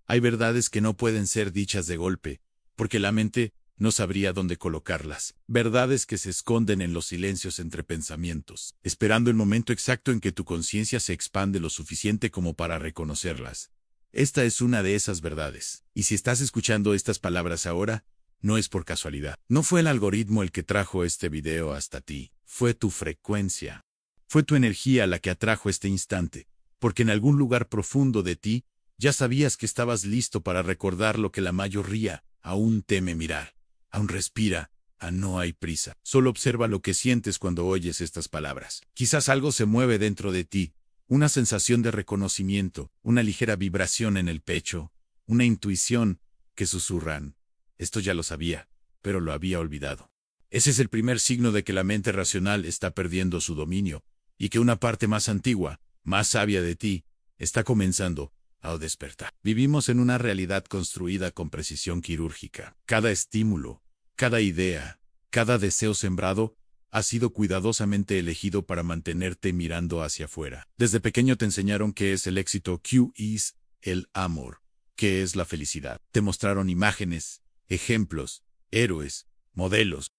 Hay verdades que no pueden ser dichas de golpe, porque la mente no sabría dónde colocarlas. Verdades que se esconden en los silencios entre pensamientos, esperando el momento exacto en que tu conciencia se expande lo suficiente como para reconocerlas. Esta es una de esas verdades. Y si estás escuchando estas palabras ahora, no es por casualidad. No fue el algoritmo el que trajo este video hasta ti. Fue tu frecuencia. Fue tu energía la que atrajo este instante, porque en algún lugar profundo de ti ya sabías que estabas listo para recordar lo que la mayoría aún teme mirar. Aún respira. No hay prisa. Solo observa lo que sientes cuando oyes estas palabras. Quizás algo se mueve dentro de ti. Una sensación de reconocimiento, una ligera vibración en el pecho, una intuición que susurran. Esto ya lo sabía, pero lo había olvidado. Ese es el primer signo de que la mente racional está perdiendo su dominio, y que una parte más antigua, más sabia de ti, está comenzando a despertar. Vivimos en una realidad construida con precisión quirúrgica. Cada estímulo, cada idea, cada deseo sembrado ha sido cuidadosamente elegido para mantenerte mirando hacia afuera. Desde pequeño te enseñaron qué es el éxito, qué es el amor, qué es la felicidad. Te mostraron imágenes, ejemplos, héroes, modelos.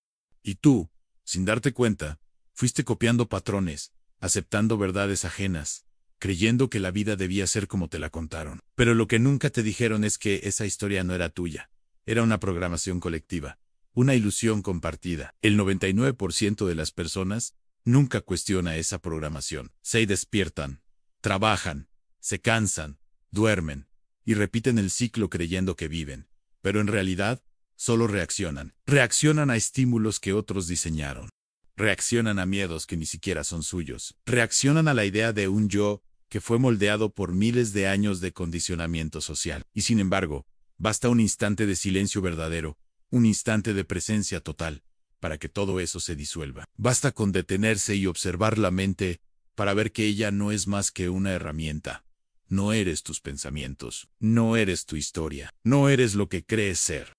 Y tú, sin darte cuenta, fuiste copiando patrones, aceptando verdades ajenas, creyendo que la vida debía ser como te la contaron. Pero lo que nunca te dijeron es que esa historia no era tuya. Era una programación colectiva. Una ilusión compartida. El 99% de las personas nunca cuestiona esa programación. Se despiertan, trabajan, se cansan, duermen y repiten el ciclo creyendo que viven. Pero en realidad, solo reaccionan. Reaccionan a estímulos que otros diseñaron. Reaccionan a miedos que ni siquiera son suyos. Reaccionan a la idea de un yo que fue moldeado por miles de años de condicionamiento social. Y sin embargo, basta un instante de silencio verdadero, un instante de presencia total, para que todo eso se disuelva. Basta con detenerse y observar la mente para ver que ella no es más que una herramienta. No eres tus pensamientos, no eres tu historia, no eres lo que crees ser.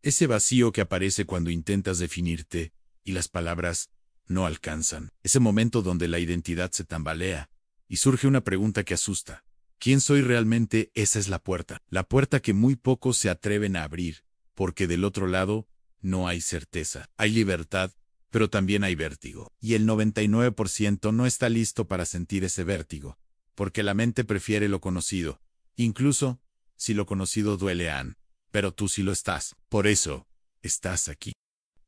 Ese vacío que aparece cuando intentas definirte y las palabras no alcanzan. Ese momento donde la identidad se tambalea y surge una pregunta que asusta. ¿Quién soy realmente? Esa es la puerta que muy pocos se atreven a abrir. Porque del otro lado no hay certeza. Hay libertad, pero también hay vértigo. Y el 99% no está listo para sentir ese vértigo, porque la mente prefiere lo conocido, incluso si lo conocido duele pero tú sí lo estás. Por eso, estás aquí.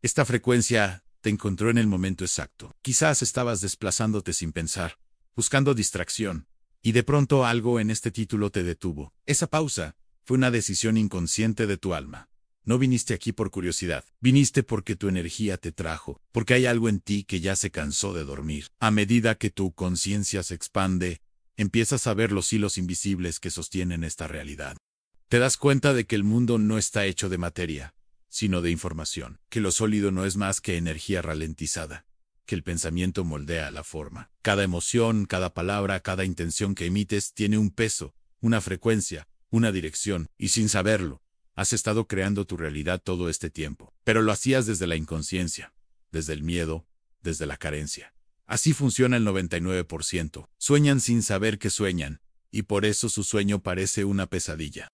Esta frecuencia te encontró en el momento exacto. Quizás estabas desplazándote sin pensar, buscando distracción, y de pronto algo en este título te detuvo. Esa pausa fue una decisión inconsciente de tu alma. No viniste aquí por curiosidad, viniste porque tu energía te trajo, porque hay algo en ti que ya se cansó de dormir. A medida que tu conciencia se expande, empiezas a ver los hilos invisibles que sostienen esta realidad. Te das cuenta de que el mundo no está hecho de materia, sino de información, que lo sólido no es más que energía ralentizada, que el pensamiento moldea la forma. Cada emoción, cada palabra, cada intención que emites tiene un peso, una frecuencia, una dirección, y sin saberlo, has estado creando tu realidad todo este tiempo, pero lo hacías desde la inconsciencia, desde el miedo, desde la carencia. Así funciona el 99%. Sueñan sin saber que sueñan, y por eso su sueño parece una pesadilla.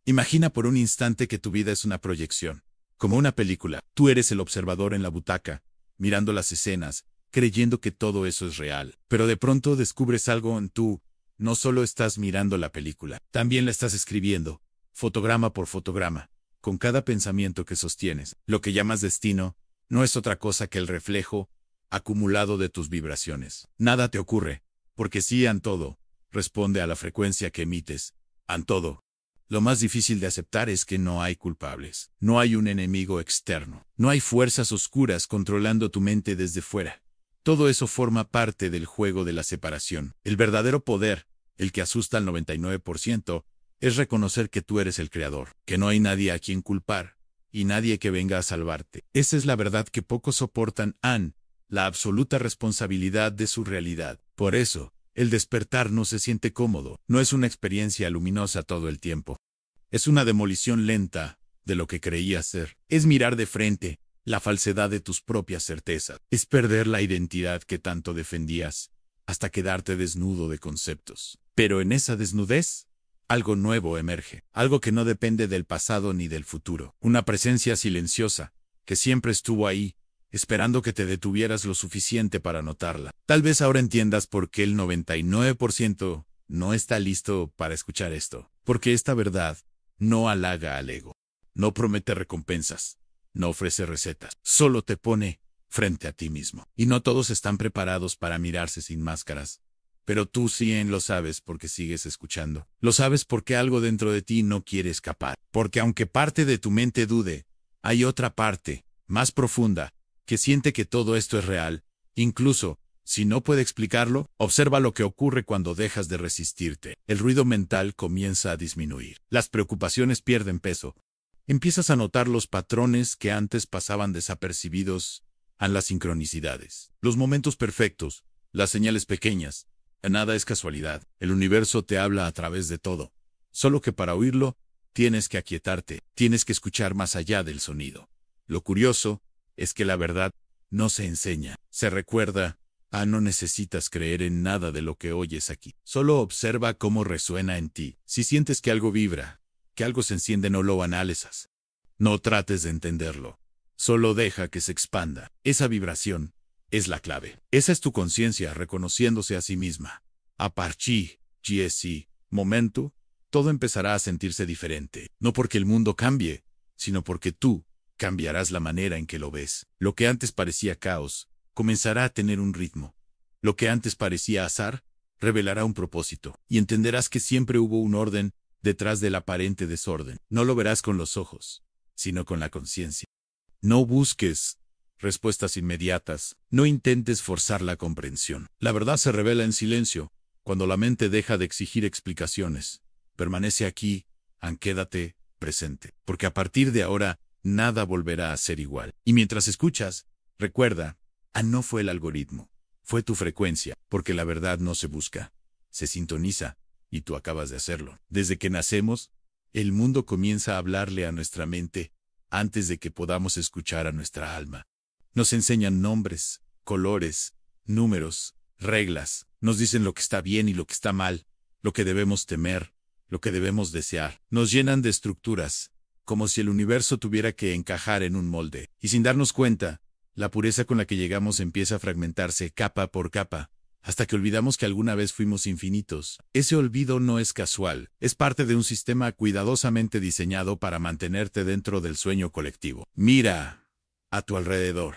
Imagina por un instante que tu vida es una proyección, como una película. Tú eres el observador en la butaca, mirando las escenas, creyendo que todo eso es real. Pero de pronto descubres algo en tú. No solo estás mirando la película, también la estás escribiendo. Fotograma por fotograma, con cada pensamiento que sostienes. Lo que llamas destino no es otra cosa que el reflejo acumulado de tus vibraciones. Nada te ocurre, porque sí en todo, responde a la frecuencia que emites, en todo. Lo más difícil de aceptar es que no hay culpables, no hay un enemigo externo, no hay fuerzas oscuras controlando tu mente desde fuera. Todo eso forma parte del juego de la separación. El verdadero poder, el que asusta al 99%, es reconocer que tú eres el creador, que no hay nadie a quien culpar, y nadie que venga a salvarte. Esa es la verdad que pocos soportan, la absoluta responsabilidad de su realidad. Por eso, el despertar no se siente cómodo, no es una experiencia luminosa todo el tiempo. Es una demolición lenta de lo que creías ser. Es mirar de frente la falsedad de tus propias certezas. Es perder la identidad que tanto defendías, hasta quedarte desnudo de conceptos. Pero en esa desnudez, algo nuevo emerge, algo que no depende del pasado ni del futuro. Una presencia silenciosa, que siempre estuvo ahí, esperando que te detuvieras lo suficiente para notarla. Tal vez ahora entiendas por qué el 99% no está listo para escuchar esto. Porque esta verdad no halaga al ego, no promete recompensas, no ofrece recetas, solo te pone frente a ti mismo. Y no todos están preparados para mirarse sin máscaras. Pero tú sí lo sabes porque sigues escuchando. Lo sabes porque algo dentro de ti no quiere escapar. Porque aunque parte de tu mente dude, hay otra parte, más profunda, que siente que todo esto es real. Incluso, si no puede explicarlo, observa lo que ocurre cuando dejas de resistirte. El ruido mental comienza a disminuir. Las preocupaciones pierden peso. Empiezas a notar los patrones que antes pasaban desapercibidos, a las sincronicidades, los momentos perfectos, las señales pequeñas. Nada es casualidad. El universo te habla a través de todo. Solo que para oírlo, tienes que aquietarte, tienes que escuchar más allá del sonido. Lo curioso es que la verdad no se enseña, se recuerda. No necesitas creer en nada de lo que oyes aquí. Solo observa cómo resuena en ti. Si sientes que algo vibra, que algo se enciende, no lo analizas. No trates de entenderlo. Solo deja que se expanda. Esa vibración es la clave. Esa es tu conciencia reconociéndose a sí misma. A partir de ese momento, todo empezará a sentirse diferente. No porque el mundo cambie, sino porque tú cambiarás la manera en que lo ves. Lo que antes parecía caos comenzará a tener un ritmo. Lo que antes parecía azar revelará un propósito. Y entenderás que siempre hubo un orden detrás del aparente desorden. No lo verás con los ojos, sino con la conciencia. No busques respuestas inmediatas. No intentes forzar la comprensión. La verdad se revela en silencio, cuando la mente deja de exigir explicaciones. Permanece aquí, quédate presente. Porque a partir de ahora, nada volverá a ser igual. Y mientras escuchas, recuerda, no fue el algoritmo, fue tu frecuencia. Porque la verdad no se busca, se sintoniza, y tú acabas de hacerlo. Desde que nacemos, el mundo comienza a hablarle a nuestra mente, antes de que podamos escuchar a nuestra alma. Nos enseñan nombres, colores, números, reglas. Nos dicen lo que está bien y lo que está mal, lo que debemos temer, lo que debemos desear. Nos llenan de estructuras, como si el universo tuviera que encajar en un molde. Y sin darnos cuenta, la pureza con la que llegamos empieza a fragmentarse capa por capa, hasta que olvidamos que alguna vez fuimos infinitos. Ese olvido no es casual, es parte de un sistema cuidadosamente diseñado para mantenerte dentro del sueño colectivo. Mira a tu alrededor.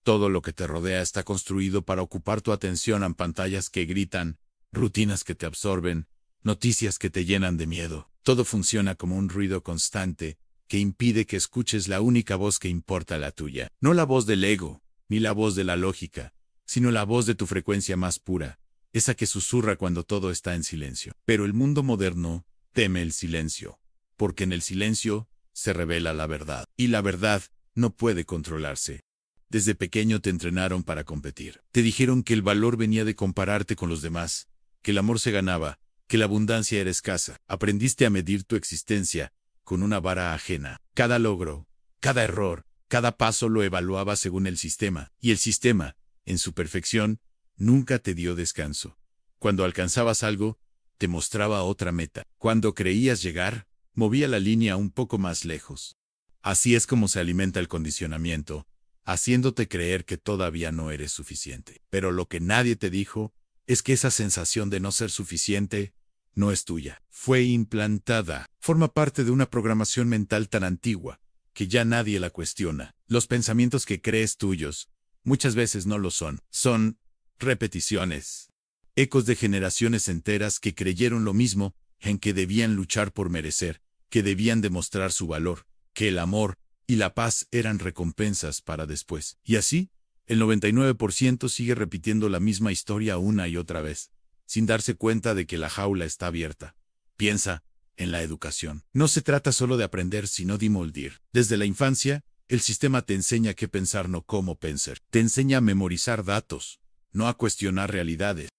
Todo lo que te rodea está construido para ocupar tu atención en pantallas que gritan, rutinas que te absorben, noticias que te llenan de miedo. Todo funciona como un ruido constante que impide que escuches la única voz que importa, la tuya. No la voz del ego, ni la voz de la lógica, sino la voz de tu frecuencia más pura, esa que susurra cuando todo está en silencio. Pero el mundo moderno teme el silencio, porque en el silencio se revela la verdad. Y la verdad no puede controlarse. Desde pequeño te entrenaron para competir. Te dijeron que el valor venía de compararte con los demás, que el amor se ganaba, que la abundancia era escasa. Aprendiste a medir tu existencia con una vara ajena. Cada logro, cada error, cada paso lo evaluaba según el sistema. Y el sistema, en su perfección, nunca te dio descanso. Cuando alcanzabas algo, te mostraba otra meta. Cuando creías llegar, movía la línea un poco más lejos. Así es como se alimenta el condicionamiento, haciéndote creer que todavía no eres suficiente. Pero lo que nadie te dijo es que esa sensación de no ser suficiente no es tuya. Fue implantada. Forma parte de una programación mental tan antigua que ya nadie la cuestiona. Los pensamientos que crees tuyos muchas veces no lo son. Son repeticiones, ecos de generaciones enteras que creyeron lo mismo, en que debían luchar por merecer, que debían demostrar su valor, que el amor y la paz eran recompensas para después. Y así, el 99% sigue repitiendo la misma historia una y otra vez, sin darse cuenta de que la jaula está abierta. Piensa en la educación. No se trata solo de aprender, sino de moldear. Desde la infancia, el sistema te enseña qué pensar, no cómo pensar. Te enseña a memorizar datos, no a cuestionar realidades.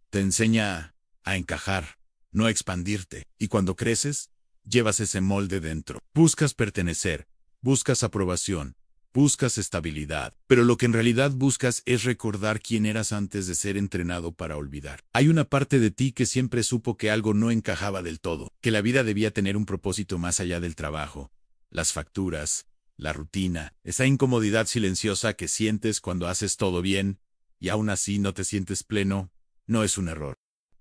Te enseña a encajar, no a expandirte. Y cuando creces, llevas ese molde dentro. Buscas pertenecer, buscas aprobación, Buscas estabilidad, pero lo que en realidad buscas es recordar quién eras antes de ser entrenado para olvidar. Hay una parte de ti que siempre supo que algo no encajaba del todo, que la vida debía tener un propósito más allá del trabajo, las facturas, la rutina, esa incomodidad silenciosa que sientes cuando haces todo bien y aún así no te sientes pleno. No es un error.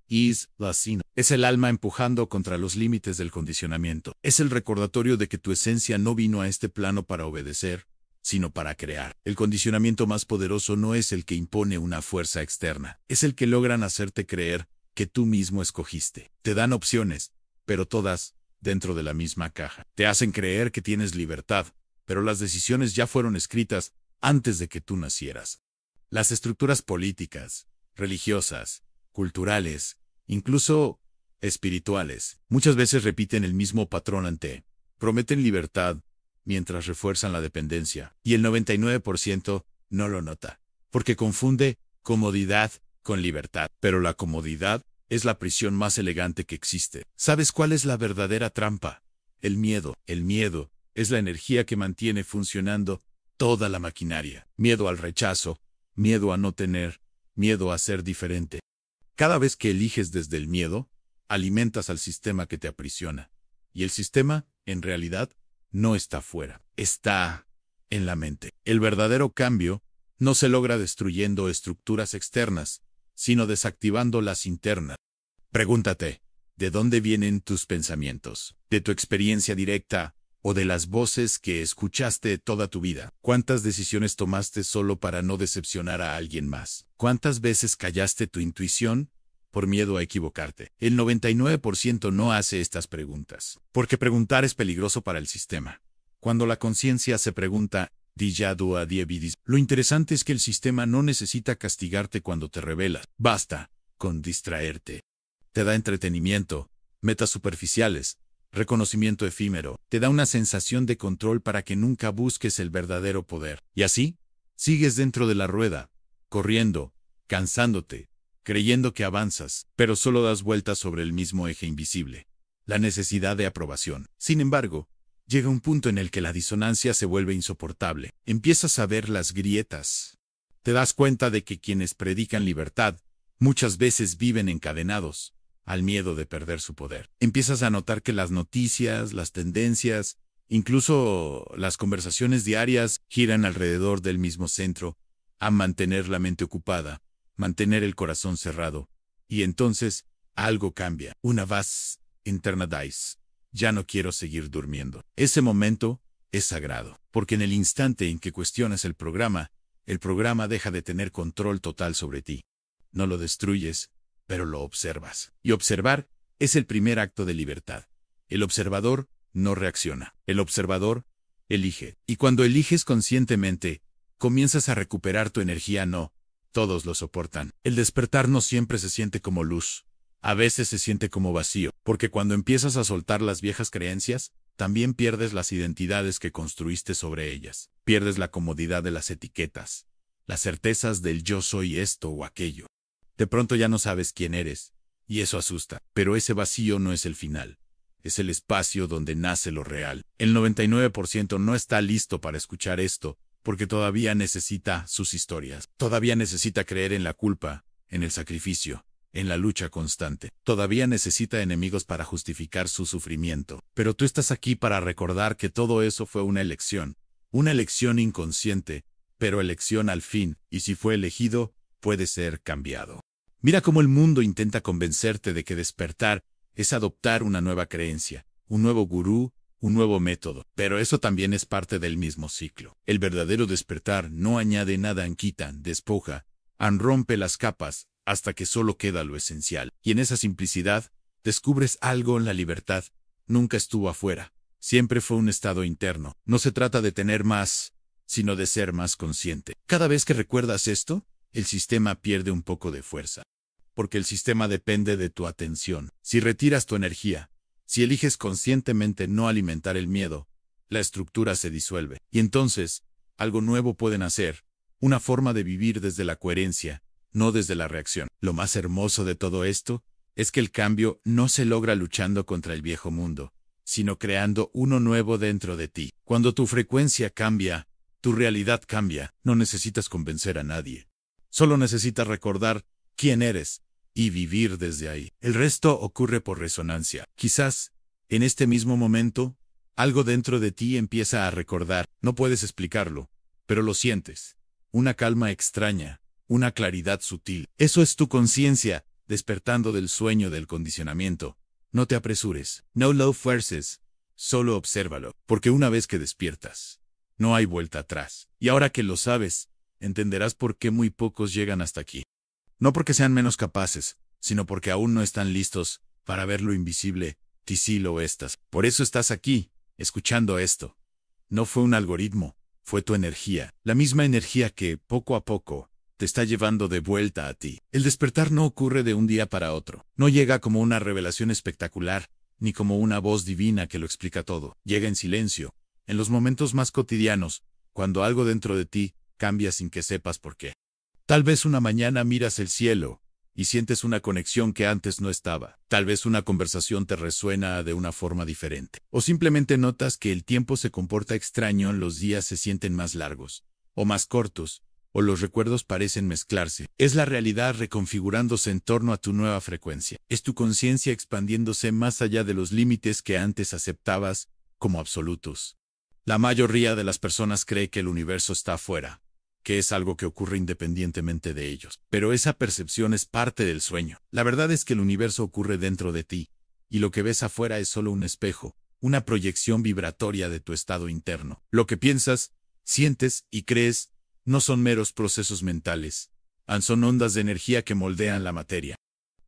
Es el alma empujando contra los límites del condicionamiento. Es el recordatorio de que tu esencia no vino a este plano para obedecer, sino para crear. El condicionamiento más poderoso no es el que impone una fuerza externa, es el que logran hacerte creer que tú mismo escogiste. Te dan opciones, pero todas dentro de la misma caja. Te hacen creer que tienes libertad, pero las decisiones ya fueron escritas antes de que tú nacieras. Las estructuras políticas, religiosas, culturales, incluso espirituales, muchas veces repiten el mismo patrón ante. Prometen libertad, mientras refuerzan la dependencia, y el 99% no lo nota, porque confunde comodidad con libertad. Pero la comodidad es la prisión más elegante que existe. ¿Sabes cuál es la verdadera trampa? El miedo. El miedo es la energía que mantiene funcionando toda la maquinaria. Miedo al rechazo, miedo a no tener, miedo a ser diferente. Cada vez que eliges desde el miedo, alimentas al sistema que te aprisiona. Y el sistema, en realidad, no está fuera, está en la mente. El verdadero cambio no se logra destruyendo estructuras externas, sino desactivando las internas. Pregúntate, ¿de dónde vienen tus pensamientos? ¿De tu experiencia directa o de las voces que escuchaste toda tu vida? ¿Cuántas decisiones tomaste solo para no decepcionar a alguien más? ¿Cuántas veces callaste tu intuición por miedo a equivocarte? El 99% no hace estas preguntas, porque preguntar es peligroso para el sistema. Cuando la conciencia se pregunta, lo interesante es que el sistema no necesita castigarte cuando te rebelas. Basta con distraerte. Te da entretenimiento, metas superficiales, reconocimiento efímero, te da una sensación de control para que nunca busques el verdadero poder. Y así, sigues dentro de la rueda, corriendo, cansándote, creyendo que avanzas, pero solo das vueltas sobre el mismo eje invisible, la necesidad de aprobación. Sin embargo, llega un punto en el que la disonancia se vuelve insoportable. Empiezas a ver las grietas. Te das cuenta de que quienes predican libertad muchas veces viven encadenados al miedo de perder su poder. Empiezas a notar que las noticias, las tendencias, incluso las conversaciones diarias giran alrededor del mismo centro, a mantener la mente ocupada, mantener el corazón cerrado. Y entonces, algo cambia. Una voz interna dice: ya no quiero seguir durmiendo. Ese momento es sagrado, porque en el instante en que cuestionas el programa deja de tener control total sobre ti. No lo destruyes, pero lo observas. Y observar es el primer acto de libertad. El observador no reacciona. El observador elige. Y cuando eliges conscientemente, comienzas a recuperar tu energía. No todos lo soportan. El despertar no siempre se siente como luz. A veces se siente como vacío, porque cuando empiezas a soltar las viejas creencias, también pierdes las identidades que construiste sobre ellas. Pierdes la comodidad de las etiquetas, las certezas del yo soy esto o aquello. De pronto ya no sabes quién eres, y eso asusta. Pero ese vacío no es el final. Es el espacio donde nace lo real. El 99% no está listo para escuchar esto, porque todavía necesita sus historias. Todavía necesita creer en la culpa, en el sacrificio, en la lucha constante. Todavía necesita enemigos para justificar su sufrimiento. Pero tú estás aquí para recordar que todo eso fue una elección inconsciente, pero elección al fin, y si fue elegido, puede ser cambiado. Mira cómo el mundo intenta convencerte de que despertar es adoptar una nueva creencia, un nuevo gurú, un nuevo método, pero eso también es parte del mismo ciclo. El verdadero despertar no añade nada, quita, despoja, rompe las capas, hasta que solo queda lo esencial. Y en esa simplicidad, descubres algo. En la libertad nunca estuvo afuera, siempre fue un estado interno. No se trata de tener más, sino de ser más consciente. Cada vez que recuerdas esto, el sistema pierde un poco de fuerza. Porque el sistema depende de tu atención. Si retiras tu energía, si eliges conscientemente no alimentar el miedo, la estructura se disuelve. Y entonces, algo nuevo puede nacer, una forma de vivir desde la coherencia, no desde la reacción. Lo más hermoso de todo esto es que el cambio no se logra luchando contra el viejo mundo, sino creando uno nuevo dentro de ti. Cuando tu frecuencia cambia, Tu realidad cambia, no necesitas convencer a nadie. Solo necesitas recordar quién eres y vivir desde ahí. El resto ocurre por resonancia. Quizás, en este mismo momento, algo dentro de ti empieza a recordar. No puedes explicarlo, pero lo sientes. Una calma extraña, una claridad sutil. Eso es tu conciencia, despertando del sueño del condicionamiento. No te apresures, no lo fuerces, solo obsérvalo, porque una vez que despiertas, no hay vuelta atrás. Y ahora que lo sabes, entenderás por qué muy pocos llegan hasta aquí. No porque sean menos capaces, sino porque aún no están listos para ver lo invisible, y sí lo estás. Por eso estás aquí, escuchando esto. No fue un algoritmo, fue tu energía, la misma energía que, poco a poco, te está llevando de vuelta a ti. El despertar no ocurre de un día para otro. No llega como una revelación espectacular, ni como una voz divina que lo explica todo. Llega en silencio, en los momentos más cotidianos, cuando algo dentro de ti cambia sin que sepas por qué. Tal vez una mañana miras el cielo y sientes una conexión que antes no estaba. Tal vez una conversación te resuena de una forma diferente. O simplemente notas que el tiempo se comporta extraño, los días se sienten más largos o más cortos, o los recuerdos parecen mezclarse. Es la realidad reconfigurándose en torno a tu nueva frecuencia. Es tu conciencia expandiéndose más allá de los límites que antes aceptabas como absolutos. La mayoría de las personas cree que el universo está afuera, que es algo que ocurre independientemente de ellos. Pero esa percepción es parte del sueño. La verdad es que el universo ocurre dentro de ti, y lo que ves afuera es solo un espejo, una proyección vibratoria de tu estado interno. Lo que piensas, sientes y crees no son meros procesos mentales, son ondas de energía que moldean la materia.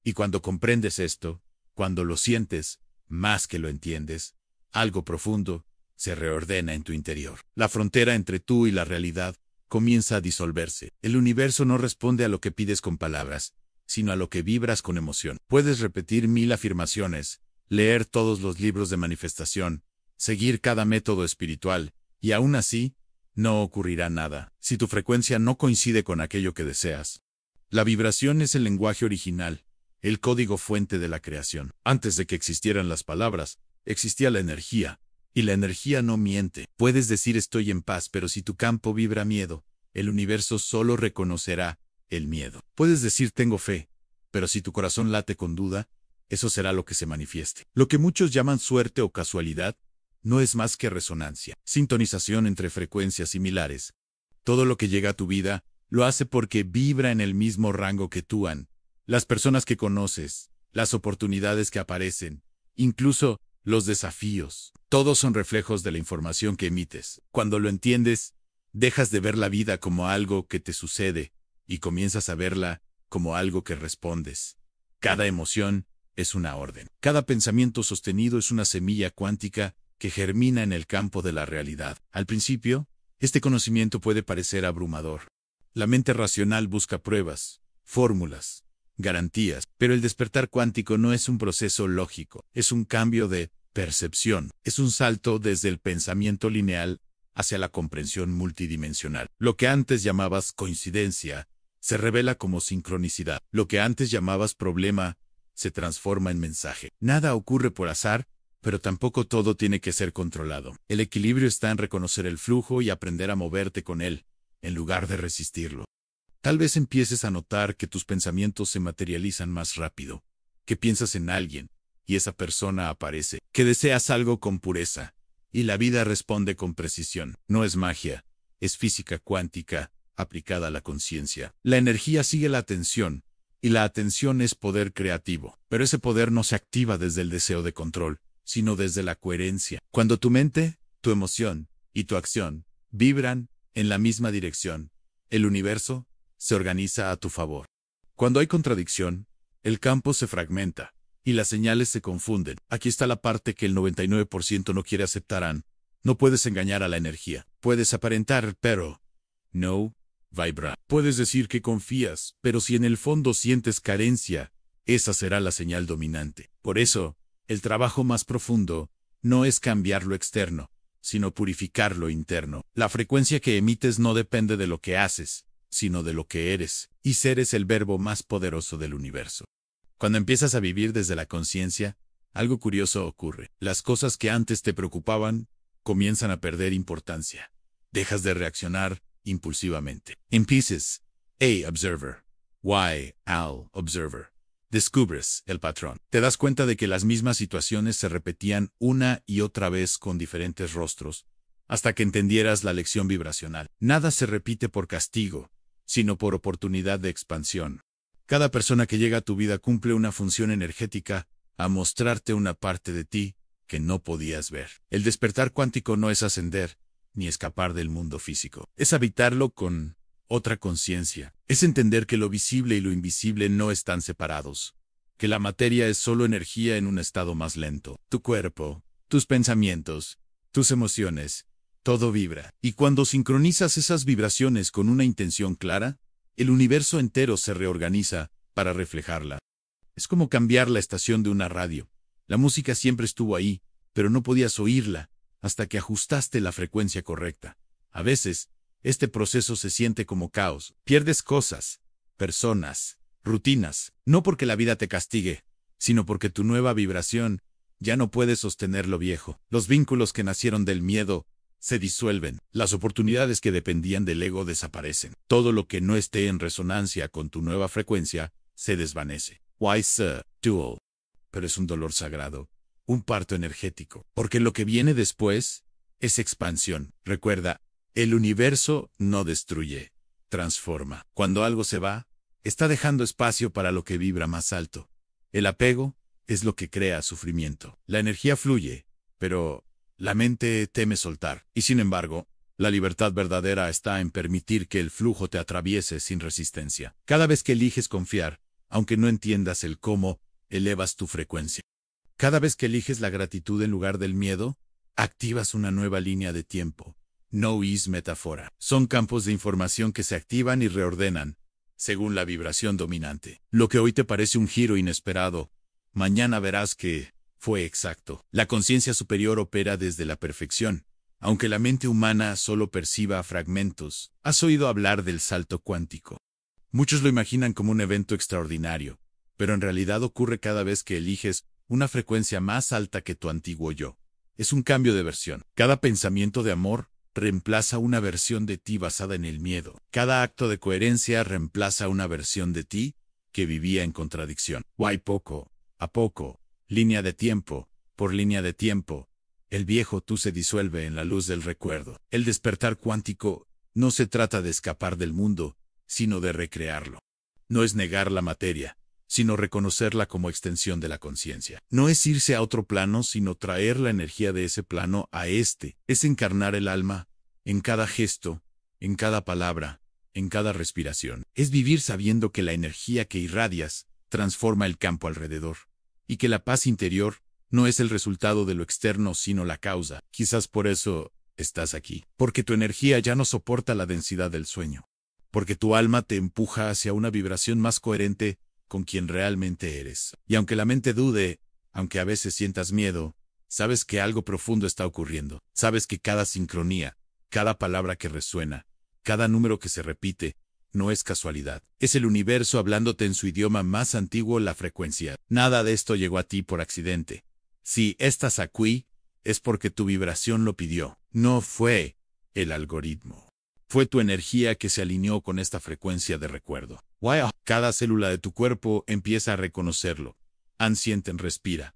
Y cuando comprendes esto, cuando lo sientes, más que lo entiendes, algo profundo se reordena en tu interior. La frontera entre tú y la realidad comienza a disolverse. El universo no responde a lo que pides con palabras, sino a lo que vibras con emoción. Puedes repetir 1000 afirmaciones, leer todos los libros de manifestación, seguir cada método espiritual, y aún así, no ocurrirá nada si tu frecuencia no coincide con aquello que deseas. La vibración es el lenguaje original, el código fuente de la creación. Antes de que existieran las palabras, existía la energía, y la energía no miente. Puedes decir estoy en paz, pero si tu campo vibra miedo, el universo solo reconocerá el miedo. Puedes decir tengo fe, pero si tu corazón late con duda, eso será lo que se manifieste. Lo que muchos llaman suerte o casualidad, no es más que resonancia, sintonización entre frecuencias similares. Todo lo que llega a tu vida, lo hace porque vibra en el mismo rango que tú. Las personas que conoces, las oportunidades que aparecen, incluso los desafíos, todos son reflejos de la información que emites. Cuando lo entiendes, dejas de ver la vida como algo que te sucede y comienzas a verla como algo que respondes. Cada emoción es una orden. Cada pensamiento sostenido es una semilla cuántica que germina en el campo de la realidad. Al principio, este conocimiento puede parecer abrumador. La mente racional busca pruebas, fórmulas, garantías, pero el despertar cuántico no es un proceso lógico, es un cambio de percepción, es un salto desde el pensamiento lineal hacia la comprensión multidimensional. Lo que antes llamabas coincidencia se revela como sincronicidad. Lo que antes llamabas problema se transforma en mensaje. Nada ocurre por azar, pero tampoco todo tiene que ser controlado. El equilibrio está en reconocer el flujo y aprender a moverte con él, en lugar de resistirlo. Tal vez empieces a notar que tus pensamientos se materializan más rápido, que piensas en alguien, y esa persona aparece, que deseas algo con pureza, y la vida responde con precisión. No es magia, es física cuántica, aplicada a la conciencia. La energía sigue la atención, y la atención es poder creativo, pero ese poder no se activa desde el deseo de control, sino desde la coherencia. Cuando tu mente, tu emoción y tu acción vibran en la misma dirección, el universo se organiza a tu favor. Cuando hay contradicción, el campo se fragmenta y las señales se confunden. Aquí está la parte que el 99% no quiere aceptar. No puedes engañar a la energía. Puedes aparentar, pero no vibra. Puedes decir que confías, pero si en el fondo sientes carencia, esa será la señal dominante. Por eso, el trabajo más profundo no es cambiar lo externo, sino purificar lo interno. La frecuencia que emites no depende de lo que haces, sino de lo que eres, y ser es el verbo más poderoso del universo. Cuando empiezas a vivir desde la conciencia, algo curioso ocurre. Las cosas que antes te preocupaban comienzan a perder importancia. Dejas de reaccionar impulsivamente. Empiezas A. Observer. Y. Al. Observer. Descubres el patrón. Te das cuenta de que las mismas situaciones se repetían una y otra vez con diferentes rostros, hasta que entendieras la lección vibracional. Nada se repite por castigo, sino por oportunidad de expansión. Cada persona que llega a tu vida cumple una función energética a mostrarte una parte de ti que no podías ver. El despertar cuántico no es ascender, ni escapar del mundo físico. Es habitarlo con otra conciencia. Es entender que lo visible y lo invisible no están separados, que la materia es solo energía en un estado más lento. Tu cuerpo, tus pensamientos, tus emociones, todo vibra. Y cuando sincronizas esas vibraciones con una intención clara, el universo entero se reorganiza para reflejarla. Es como cambiar la estación de una radio. La música siempre estuvo ahí, pero no podías oírla hasta que ajustaste la frecuencia correcta. A veces, este proceso se siente como caos. Pierdes cosas, personas, rutinas, no porque la vida te castigue, sino porque tu nueva vibración ya no puede sostener lo viejo. Los vínculos que nacieron del miedo se disuelven. Las oportunidades que dependían del ego desaparecen. Todo lo que no esté en resonancia con tu nueva frecuencia se desvanece. Wise Dual. Pero es un dolor sagrado, un parto energético, porque lo que viene después es expansión. Recuerda, el universo no destruye, transforma. Cuando algo se va, está dejando espacio para lo que vibra más alto. El apego es lo que crea sufrimiento. La energía fluye, pero la mente teme soltar. Y sin embargo, la libertad verdadera está en permitir que el flujo te atraviese sin resistencia. Cada vez que eliges confiar, aunque no entiendas el cómo, elevas tu frecuencia. Cada vez que eliges la gratitud en lugar del miedo, activas una nueva línea de tiempo. No es metáfora. Son campos de información que se activan y reordenan, según la vibración dominante. Lo que hoy te parece un giro inesperado, mañana verás que fue exacto. La conciencia superior opera desde la perfección, aunque la mente humana solo perciba fragmentos. ¿Has oído hablar del salto cuántico? Muchos lo imaginan como un evento extraordinario, pero en realidad ocurre cada vez que eliges una frecuencia más alta que tu antiguo yo. Es un cambio de versión. Cada pensamiento de amor reemplaza una versión de ti basada en el miedo. Cada acto de coherencia reemplaza una versión de ti que vivía en contradicción. Poco a poco, línea de tiempo, por línea de tiempo, el viejo tú se disuelve en la luz del recuerdo. El despertar cuántico no se trata de escapar del mundo, sino de recrearlo. No es negar la materia, sino reconocerla como extensión de la conciencia. No es irse a otro plano, sino traer la energía de ese plano a este. Es encarnar el alma en cada gesto, en cada palabra, en cada respiración. Es vivir sabiendo que la energía que irradias transforma el campo alrededor, y que la paz interior no es el resultado de lo externo, sino la causa. Quizás por eso estás aquí, porque tu energía ya no soporta la densidad del sueño, porque tu alma te empuja hacia una vibración más coherente con quien realmente eres. Y aunque la mente dude, aunque a veces sientas miedo, sabes que algo profundo está ocurriendo. Sabes que cada sincronía, cada palabra que resuena, cada número que se repite, no es casualidad. Es el universo hablándote en su idioma más antiguo, la frecuencia. Nada de esto llegó a ti por accidente. Si estás aquí, es porque tu vibración lo pidió. No fue el algoritmo. Fue tu energía que se alineó con esta frecuencia de recuerdo. Cada célula de tu cuerpo empieza a reconocerlo. Sienten, respira.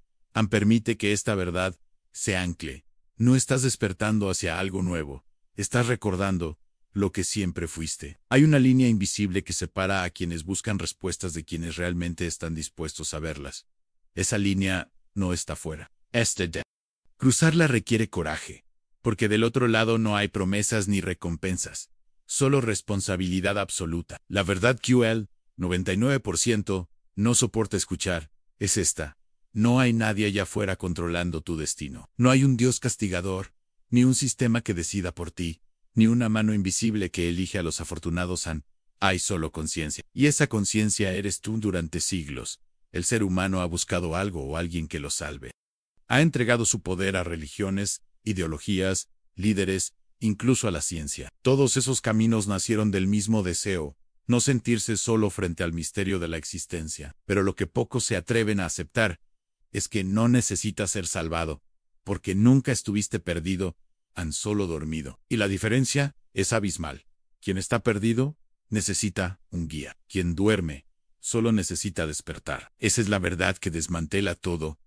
Permite que esta verdad se ancle. No estás despertando hacia algo nuevo. Estás recordando lo que siempre fuiste. Hay una línea invisible que separa a quienes buscan respuestas de quienes realmente están dispuestos a verlas. Esa línea no está fuera. Cruzarla requiere coraje, porque del otro lado no hay promesas ni recompensas, solo responsabilidad absoluta. La verdad que el 99% no soporta escuchar es esta: no hay nadie allá afuera controlando tu destino. No hay un Dios castigador, ni un sistema que decida por ti, ni una mano invisible que elige a los afortunados. Hay solo conciencia. Y esa conciencia eres tú. Durante siglos, el ser humano ha buscado algo o alguien que lo salve. Ha entregado su poder a religiones, ideologías, líderes, incluso a la ciencia. Todos esos caminos nacieron del mismo deseo: no sentirse solo frente al misterio de la existencia. Pero lo que pocos se atreven a aceptar es que no necesitas ser salvado, porque nunca estuviste perdido, han solo dormido. Y la diferencia es abismal. Quien está perdido necesita un guía. Quien duerme solo necesita despertar. Esa es la verdad que desmantela todo.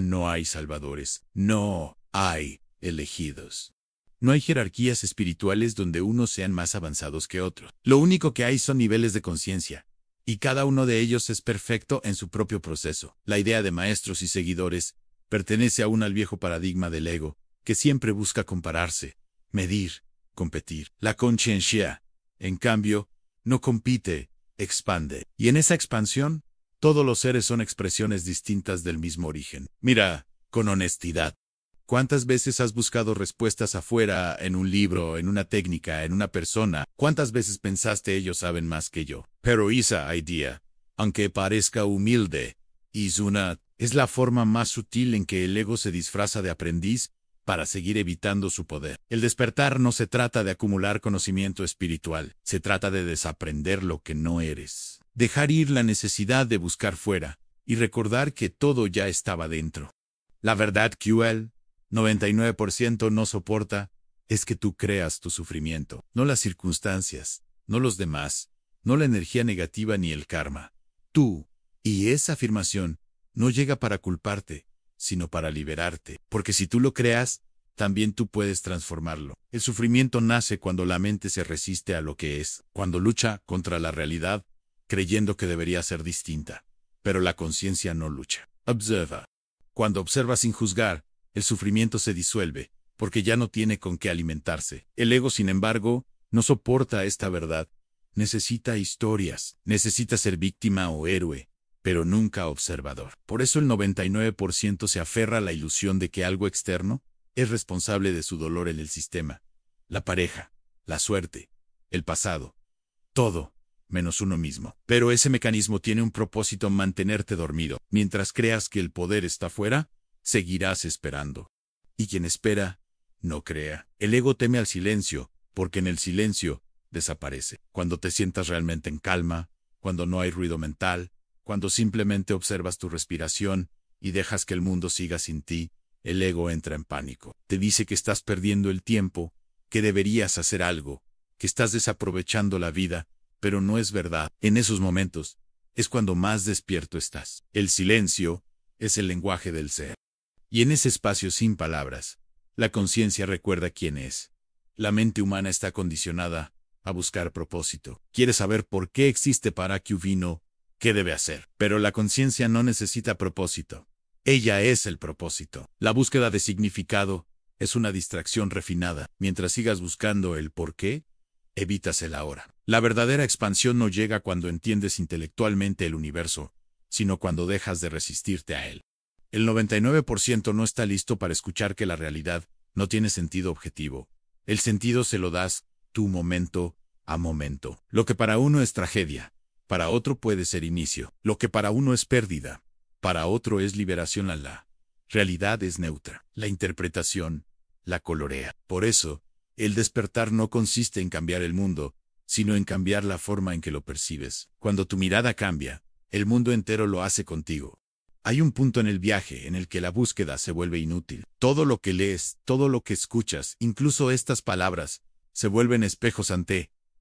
No hay salvadores. No hay elegidos. No hay jerarquías espirituales donde unos sean más avanzados que otros. Lo único que hay son niveles de conciencia. Y cada uno de ellos es perfecto en su propio proceso. La idea de maestros y seguidores pertenece aún al viejo paradigma del ego, que siempre busca compararse, medir, competir. La conciencia, en cambio, no compite, expande. Y en esa expansión, todos los seres son expresiones distintas del mismo origen. Mira, con honestidad. ¿Cuántas veces has buscado respuestas afuera, en un libro, en una técnica, en una persona? ¿Cuántas veces pensaste ellos saben más que yo? Pero esa idea, aunque parezca humilde, es la forma más sutil en que el ego se disfraza de aprendiz para seguir evitando su poder. El despertar no se trata de acumular conocimiento espiritual, se trata de desaprender lo que no eres. Dejar ir la necesidad de buscar fuera y recordar que todo ya estaba dentro. La verdad que el 99% no soporta es que tú creas tu sufrimiento, no las circunstancias, no los demás, no la energía negativa ni el karma. Tú, y esa afirmación, no llega para culparte, sino para liberarte, porque si tú lo creas, también tú puedes transformarlo. El sufrimiento nace cuando la mente se resiste a lo que es, cuando lucha contra la realidad, creyendo que debería ser distinta. Pero la conciencia no lucha. Observa. Cuando observa sin juzgar, el sufrimiento se disuelve, porque ya no tiene con qué alimentarse. El ego, sin embargo, no soporta esta verdad. Necesita historias, necesita ser víctima o héroe, pero nunca observador. Por eso el 99% se aferra a la ilusión de que algo externo es responsable de su dolor en el sistema. La pareja, la suerte, el pasado, todo, menos uno mismo. Pero ese mecanismo tiene un propósito: mantenerte dormido. Mientras creas que el poder está fuera, seguirás esperando. Y quien espera, no crea. El ego teme al silencio, porque en el silencio desaparece. Cuando te sientas realmente en calma, cuando no hay ruido mental, cuando simplemente observas tu respiración y dejas que el mundo siga sin ti, el ego entra en pánico. Te dice que estás perdiendo el tiempo, que deberías hacer algo, que estás desaprovechando la vida, pero no es verdad. En esos momentos es cuando más despierto estás. El silencio es el lenguaje del ser. Y en ese espacio sin palabras, la conciencia recuerda quién es. La mente humana está condicionada a buscar propósito. Quiere saber por qué existe, para qué vino, qué debe hacer. Pero la conciencia no necesita propósito. Ella es el propósito. La búsqueda de significado es una distracción refinada. Mientras sigas buscando el por qué, evitas el ahora. La verdadera expansión no llega cuando entiendes intelectualmente el universo, sino cuando dejas de resistirte a él. El 99% no está listo para escuchar que la realidad no tiene sentido objetivo. El sentido se lo das tú momento a momento. Lo que para uno es tragedia, para otro puede ser inicio. Lo que para uno es pérdida, para otro es liberación. La realidad es neutra. La interpretación la colorea. Por eso, el despertar no consiste en cambiar el mundo, sino en cambiar la forma en que lo percibes. Cuando tu mirada cambia, el mundo entero lo hace contigo. Hay un punto en el viaje en el que la búsqueda se vuelve inútil. Todo lo que lees, todo lo que escuchas, incluso estas palabras, se vuelven espejos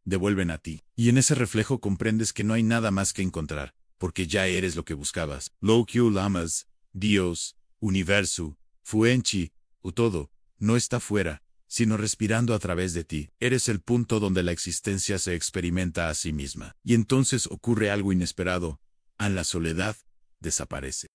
devuelven a ti. Y en ese reflejo comprendes que no hay nada más que encontrar, porque ya eres lo que buscabas. Lo que amas, Dios, universo, fuenchi, o todo, no está fuera, sino respirando a través de ti. Eres el punto donde la existencia se experimenta a sí misma. Y entonces ocurre algo inesperado. La soledad desaparece.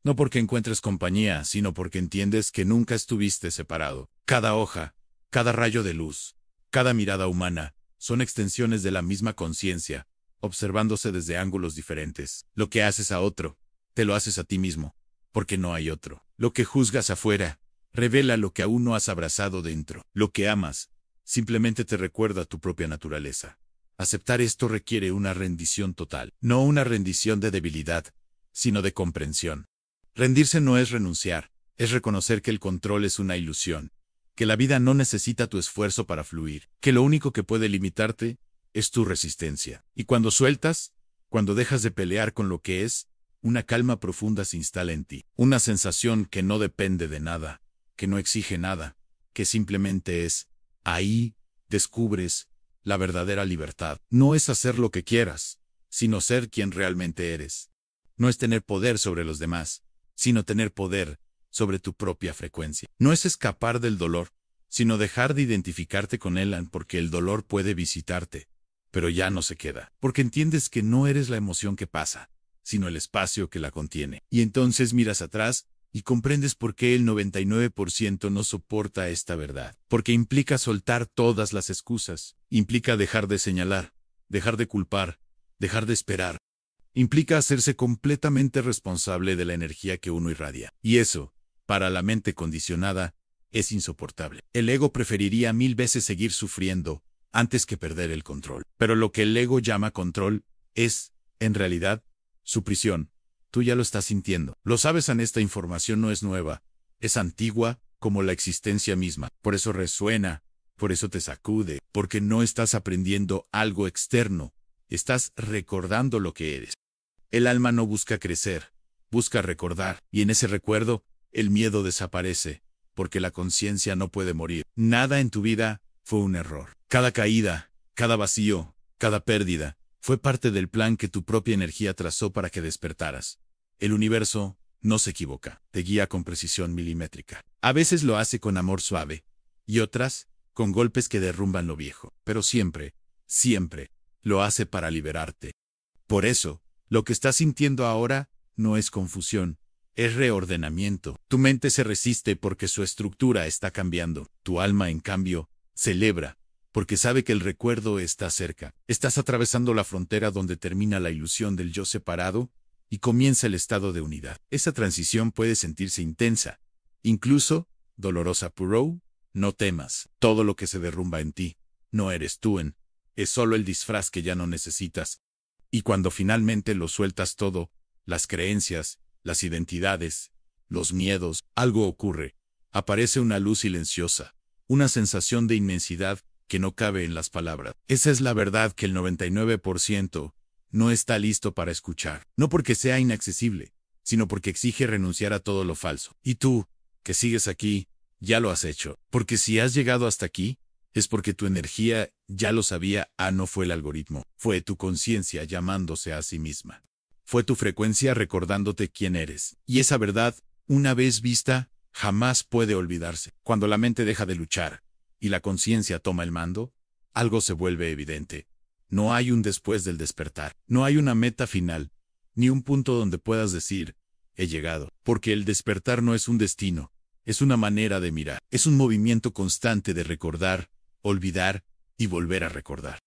No porque encuentres compañía, sino porque entiendes que nunca estuviste separado. Cada hoja, cada rayo de luz, cada mirada humana, son extensiones de la misma conciencia, observándose desde ángulos diferentes. Lo que haces a otro, te lo haces a ti mismo, porque no hay otro. Lo que juzgas afuera, revela lo que aún no has abrazado dentro. Lo que amas, simplemente te recuerda tu propia naturaleza. Aceptar esto requiere una rendición total, no una rendición de debilidad, sino de comprensión. Rendirse no es renunciar, es reconocer que el control es una ilusión, que la vida no necesita tu esfuerzo para fluir, que lo único que puede limitarte es tu resistencia. Y cuando sueltas, cuando dejas de pelear con lo que es, una calma profunda se instala en ti, una sensación que no depende de nada, que no exige nada, que simplemente es. Ahí descubres la verdadera libertad. No es hacer lo que quieras, sino ser quien realmente eres. No es tener poder sobre los demás, sino tener poder sobre tu propia frecuencia. No es escapar del dolor, sino dejar de identificarte con él, porque el dolor puede visitarte, pero ya no se queda, porque entiendes que no eres la emoción que pasa, sino el espacio que la contiene. Y entonces miras atrás y comprendes por qué el 99% no soporta esta verdad. Porque implica soltar todas las excusas, implica dejar de señalar, dejar de culpar, dejar de esperar. Implica hacerse completamente responsable de la energía que uno irradia. Y eso, para la mente condicionada, es insoportable. El ego preferiría 1000 veces seguir sufriendo antes que perder el control. Pero lo que el ego llama control es, en realidad, su prisión. Tú ya lo estás sintiendo. Lo sabes, esta información no es nueva. Es antigua como la existencia misma. Por eso resuena, por eso te sacude, porque no estás aprendiendo algo externo. Estás recordando lo que eres. El alma no busca crecer, busca recordar. Y en ese recuerdo, el miedo desaparece, porque la conciencia no puede morir. Nada en tu vida fue un error. Cada caída, cada vacío, cada pérdida, fue parte del plan que tu propia energía trazó para que despertaras. El universo no se equivoca, te guía con precisión milimétrica. A veces lo hace con amor suave, y otras, con golpes que derrumban lo viejo. Pero siempre, siempre, lo hace para liberarte. Por eso, lo que estás sintiendo ahora no es confusión, es reordenamiento. Tu mente se resiste porque su estructura está cambiando. Tu alma, en cambio, celebra, porque sabe que el recuerdo está cerca. Estás atravesando la frontera donde termina la ilusión del yo separado y comienza el estado de unidad. Esa transición puede sentirse intensa, incluso dolorosa. Pero no temas. Todo lo que se derrumba en ti, no eres tú, es solo el disfraz que ya no necesitas. Y cuando finalmente lo sueltas todo, las creencias, las identidades, los miedos, algo ocurre. Aparece una luz silenciosa, una sensación de inmensidad que no cabe en las palabras. Esa es la verdad que el 99% no está listo para escuchar. No porque sea inaccesible, sino porque exige renunciar a todo lo falso. Y tú, que sigues aquí, ya lo has hecho. Porque si has llegado hasta aquí, es porque tu energía ya lo sabía. No fue el algoritmo, fue tu conciencia llamándose a sí misma. Fue tu frecuencia recordándote quién eres. Y esa verdad, una vez vista, jamás puede olvidarse. Cuando la mente deja de luchar y la conciencia toma el mando, algo se vuelve evidente. No hay un después del despertar. No hay una meta final, ni un punto donde puedas decir, he llegado. Porque el despertar no es un destino, es una manera de mirar. Es un movimiento constante de recordar, olvidar y volver a recordar.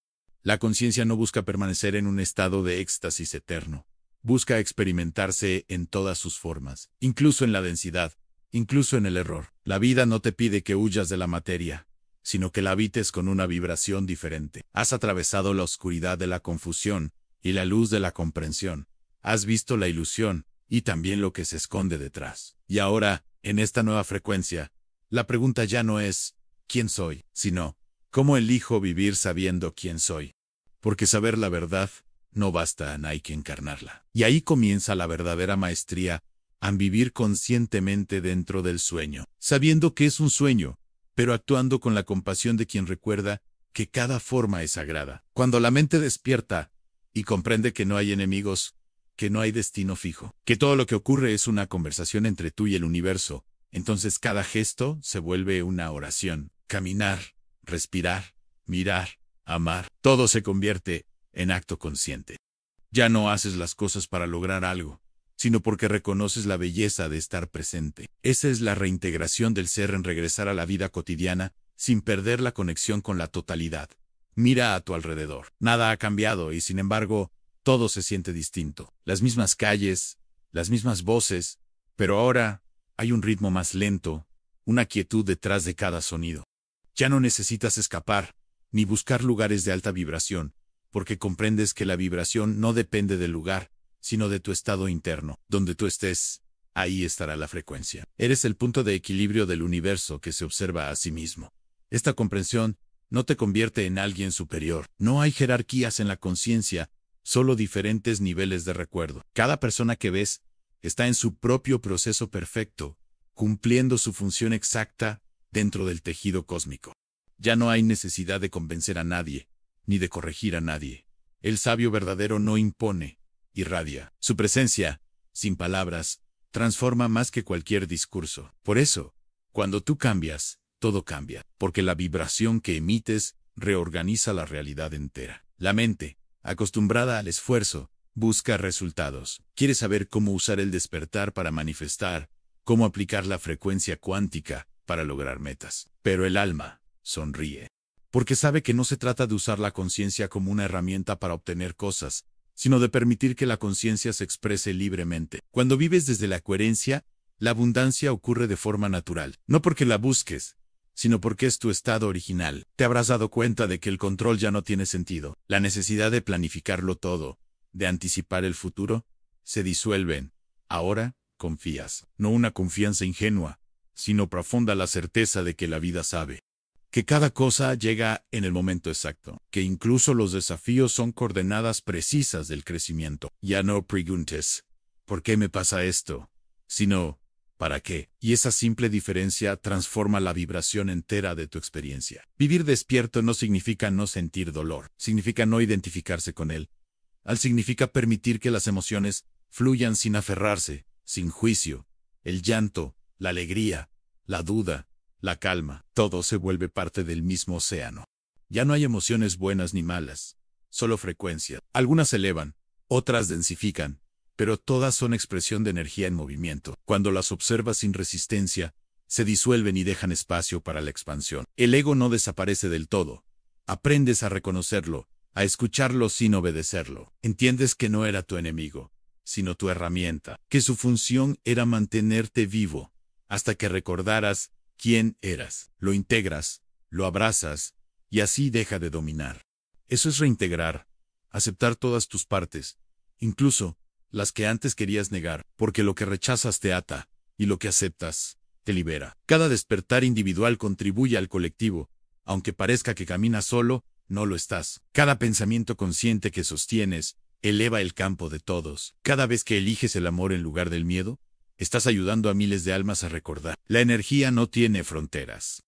La conciencia no busca permanecer en un estado de éxtasis eterno. Busca experimentarse en todas sus formas, incluso en la densidad, incluso en el error. La vida no te pide que huyas de la materia, sino que la habites con una vibración diferente. Has atravesado la oscuridad de la confusión y la luz de la comprensión. Has visto la ilusión y también lo que se esconde detrás. Y ahora, en esta nueva frecuencia, la pregunta ya no es ¿quién soy?, sino ¿cómo elijo vivir sabiendo quién soy? Porque saber la verdad no basta, hay que encarnarla. Y ahí comienza la verdadera maestría, a vivir conscientemente dentro del sueño, sabiendo que es un sueño, pero actuando con la compasión de quien recuerda que cada forma es sagrada. Cuando la mente despierta y comprende que no hay enemigos, que no hay destino fijo, que todo lo que ocurre es una conversación entre tú y el universo, entonces cada gesto se vuelve una oración. Caminar, respirar, mirar, amar, todo se convierte en acto consciente. Ya no haces las cosas para lograr algo, sino porque reconoces la belleza de estar presente. Esa es la reintegración del ser, en regresar a la vida cotidiana sin perder la conexión con la totalidad. Mira a tu alrededor. Nada ha cambiado y, sin embargo, todo se siente distinto. Las mismas calles, las mismas voces, pero ahora hay un ritmo más lento, una quietud detrás de cada sonido. Ya no necesitas escapar, ni buscar lugares de alta vibración, porque comprendes que la vibración no depende del lugar, sino de tu estado interno. Donde tú estés, ahí estará la frecuencia. Eres el punto de equilibrio del universo que se observa a sí mismo. Esta comprensión no te convierte en alguien superior. No hay jerarquías en la conciencia, solo diferentes niveles de recuerdo. Cada persona que ves está en su propio proceso perfecto, cumpliendo su función exacta dentro del tejido cósmico. Ya no hay necesidad de convencer a nadie, ni de corregir a nadie. El sabio verdadero no impone, irradia. Su presencia, sin palabras, transforma más que cualquier discurso. Por eso, cuando tú cambias, todo cambia, porque la vibración que emites reorganiza la realidad entera. La mente, acostumbrada al esfuerzo, busca resultados. Quiere saber cómo usar el despertar para manifestar, cómo aplicar la frecuencia cuántica para lograr metas. Pero el alma sonríe, porque sabe que no se trata de usar la conciencia como una herramienta para obtener cosas, sino de permitir que la conciencia se exprese libremente. Cuando vives desde la coherencia, la abundancia ocurre de forma natural, no porque la busques, sino porque es tu estado original. Te habrás dado cuenta de que el control ya no tiene sentido. La necesidad de planificarlo todo, de anticipar el futuro, se disuelven. Ahora, confías. No una confianza ingenua, sino profunda la certeza de que la vida sabe. Que cada cosa llega en el momento exacto. Que incluso los desafíos son coordenadas precisas del crecimiento. Ya no preguntes, ¿por qué me pasa esto? Sino, ¿para qué? Y esa simple diferencia transforma la vibración entera de tu experiencia. Vivir despierto no significa no sentir dolor, significa no identificarse con él. Significa permitir que las emociones fluyan sin aferrarse, sin juicio. El llanto, la alegría, la duda, la calma, todo se vuelve parte del mismo océano. Ya no hay emociones buenas ni malas, solo frecuencia. Algunas elevan, otras densifican, pero todas son expresión de energía en movimiento. Cuando las observas sin resistencia, se disuelven y dejan espacio para la expansión. El ego no desaparece del todo. Aprendes a reconocerlo, a escucharlo sin obedecerlo. Entiendes que no era tu enemigo, sino tu herramienta, que su función era mantenerte vivo, hasta que recordaras quién eras. Lo integras, lo abrazas, y así deja de dominar. Eso es reintegrar, aceptar todas tus partes, incluso las que antes querías negar, porque lo que rechazas te ata, y lo que aceptas te libera. Cada despertar individual contribuye al colectivo, aunque parezca que caminas solo, no lo estás. Cada pensamiento consciente que sostienes eleva el campo de todos. Cada vez que eliges el amor en lugar del miedo, estás ayudando a miles de almas a recordar. La energía no tiene fronteras.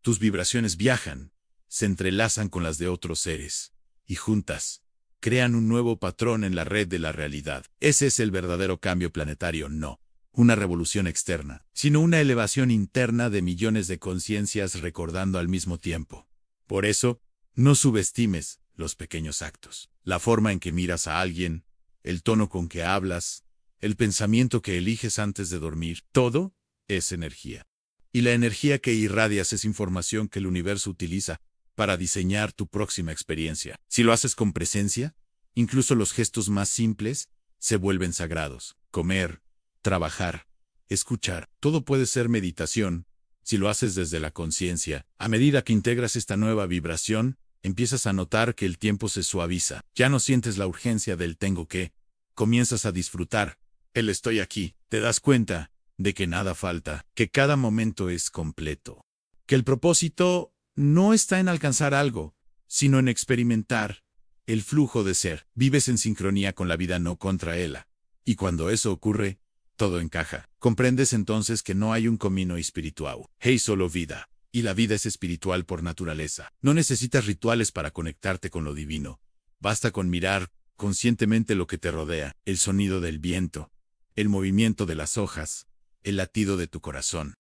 Tus vibraciones viajan, se entrelazan con las de otros seres, y juntas crean un nuevo patrón en la red de la realidad. Ese es el verdadero cambio planetario, no una revolución externa, sino una elevación interna de millones de conciencias recordando al mismo tiempo. Por eso, no subestimes los pequeños actos, la forma en que miras a alguien, el tono con que hablas, el pensamiento que eliges antes de dormir, todo es energía. Y la energía que irradias es información que el universo utiliza para diseñar tu próxima experiencia. Si lo haces con presencia, incluso los gestos más simples se vuelven sagrados. Comer, trabajar, escuchar, todo puede ser meditación, si lo haces desde la conciencia. A medida que integras esta nueva vibración, empiezas a notar que el tiempo se suaviza. Ya no sientes la urgencia del tengo que. Comienzas a disfrutar. El estoy aquí. Te das cuenta de que nada falta, que cada momento es completo. Que el propósito no está en alcanzar algo, sino en experimentar el flujo de ser. Vives en sincronía con la vida, no contra ella. Y cuando eso ocurre, todo encaja. Comprendes entonces que no hay un camino espiritual. Hay solo vida. Y la vida es espiritual por naturaleza. No necesitas rituales para conectarte con lo divino. Basta con mirar conscientemente lo que te rodea, el sonido del viento, el movimiento de las hojas, el latido de tu corazón.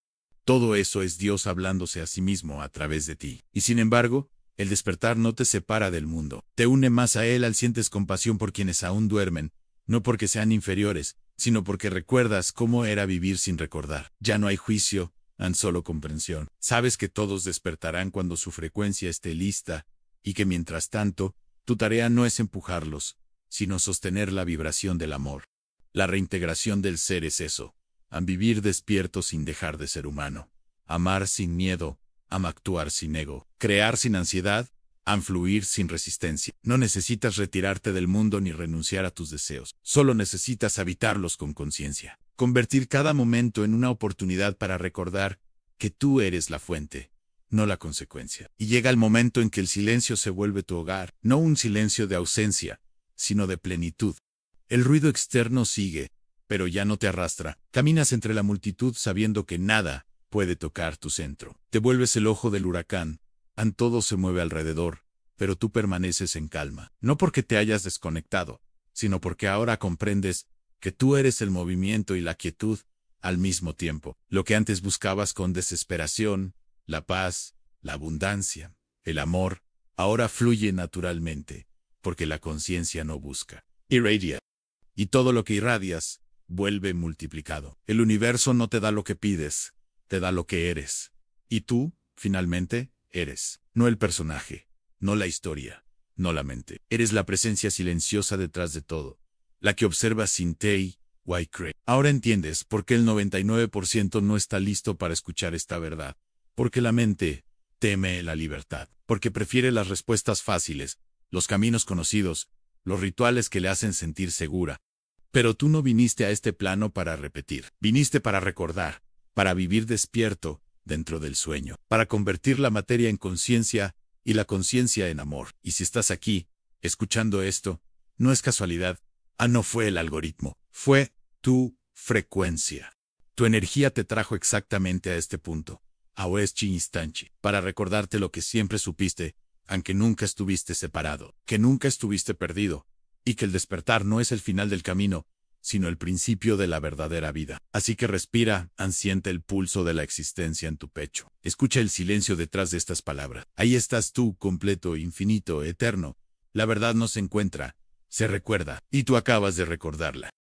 Todo eso es Dios hablándose a sí mismo a través de ti. Y sin embargo, el despertar no te separa del mundo. Te une más a él. Sientes compasión por quienes aún duermen, no porque sean inferiores, sino porque recuerdas cómo era vivir sin recordar. Ya no hay juicio, tan solo comprensión. Sabes que todos despertarán cuando su frecuencia esté lista, y que mientras tanto, tu tarea no es empujarlos, sino sostener la vibración del amor. La reintegración del ser es eso. Vivir despierto sin dejar de ser humano. Amar sin miedo, actuar sin ego. Crear sin ansiedad, fluir sin resistencia. No necesitas retirarte del mundo ni renunciar a tus deseos. Solo necesitas habitarlos con conciencia. Convertir cada momento en una oportunidad para recordar que tú eres la fuente, no la consecuencia. Y llega el momento en que el silencio se vuelve tu hogar. No un silencio de ausencia, sino de plenitud. El ruido externo sigue, pero ya no te arrastra. Caminas entre la multitud sabiendo que nada puede tocar tu centro. Te vuelves el ojo del huracán, todo se mueve alrededor, pero tú permaneces en calma. No porque te hayas desconectado, sino porque ahora comprendes que tú eres el movimiento y la quietud al mismo tiempo. Lo que antes buscabas con desesperación, la paz, la abundancia, el amor, ahora fluye naturalmente, porque la conciencia no busca. Irradia. Y todo lo que irradias vuelve multiplicado. El universo no te da lo que pides, te da lo que eres. Y tú, finalmente, eres. No el personaje, no la historia, no la mente. Eres la presencia silenciosa detrás de todo, la que observa sin Tei Wai Cree. Ahora entiendes por qué el 99% no está listo para escuchar esta verdad. Porque la mente teme la libertad. Porque prefiere las respuestas fáciles, los caminos conocidos, los rituales que le hacen sentir segura. Pero tú no viniste a este plano para repetir. Viniste para recordar, para vivir despierto dentro del sueño, para convertir la materia en conciencia y la conciencia en amor. Y si estás aquí, escuchando esto, no es casualidad. No fue el algoritmo, fue tu frecuencia. Tu energía te trajo exactamente a este punto, a este instante, para recordarte lo que siempre supiste, aunque nunca estuviste separado, que nunca estuviste perdido, y que el despertar no es el final del camino, sino el principio de la verdadera vida. Así que respira, siente el pulso de la existencia en tu pecho. Escucha el silencio detrás de estas palabras. Ahí estás tú, completo, infinito, eterno. La verdad no se encuentra, se recuerda, y tú acabas de recordarla.